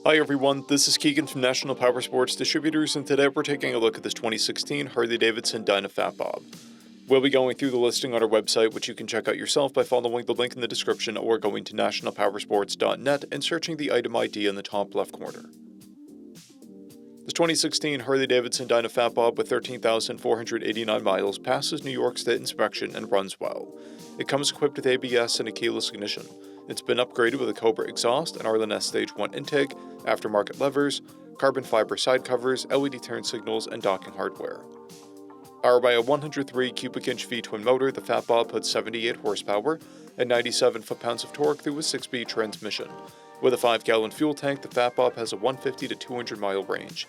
Hi everyone, this is Keegan from National Powersports Distributors, and today we're taking a look at this 2016 Harley-Davidson DYNA Fat Bob. We'll be going through the listing on our website, which you can check out yourself by following the link in the description or going to nationalpowersports.net and searching the item ID in the top left corner. This 2016 Harley-Davidson DYNA Fat Bob with 13,489 miles passes New York State inspection and runs well. It comes equipped with ABS and a keyless ignition. It's been upgraded with a Cobra exhaust, an Arlen S Stage 1 intake, aftermarket levers, carbon fiber side covers, LED turn signals, and docking hardware. Powered by a 103 cubic inch V-twin motor, the Fat Bob puts 78 horsepower and 97 foot-pounds of torque through a 6-speed transmission. With a 5-gallon fuel tank, the Fat Bob has a 150 to 200 mile range.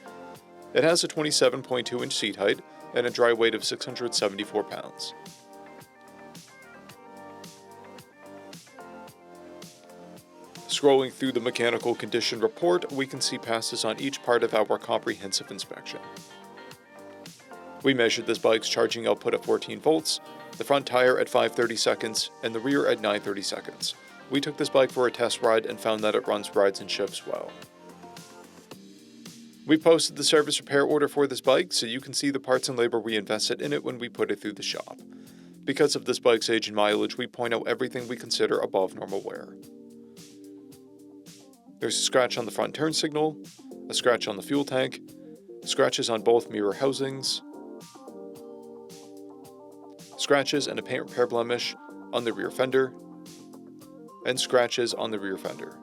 It has a 27.2 inch seat height and a dry weight of 674 pounds. Scrolling through the mechanical condition report, we can see passes on each part of our comprehensive inspection. We measured this bike's charging output at 14 volts, the front tire at 530 seconds, and the rear at 930 seconds. We took this bike for a test ride and found that it runs, rides, and shifts well. We posted the service repair order for this bike so you can see the parts and labor we invested in it when we put it through the shop. Because of this bike's age and mileage, we point out everything we consider above normal wear. There's a scratch on the front turn signal, a scratch on the fuel tank, scratches on both mirror housings, scratches and a paint repair blemish on the rear fender, and scratches on the rear fender.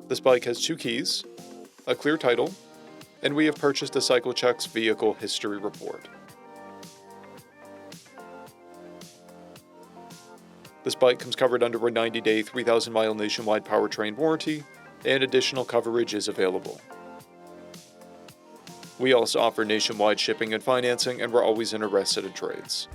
This bike has 2 keys, a clear title, and we have purchased a CycleCheck's vehicle history report. This bike comes covered under a 90-day, 3,000-mile nationwide powertrain warranty, and additional coverage is available. We also offer nationwide shipping and financing, and we're always interested in trades.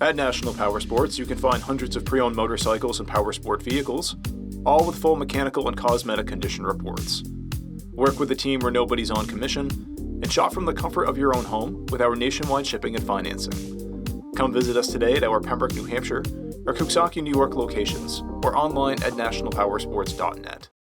At National Powersports, you can find hundreds of pre-owned motorcycles and powersport vehicles, all with full mechanical and cosmetic condition reports. Work with a team where nobody's on commission, and shop from the comfort of your own home with our nationwide shipping and financing. Come visit us today at our Pembroke, New Hampshire, or Coxsackie, New York locations, or online at nationalpowersports.net.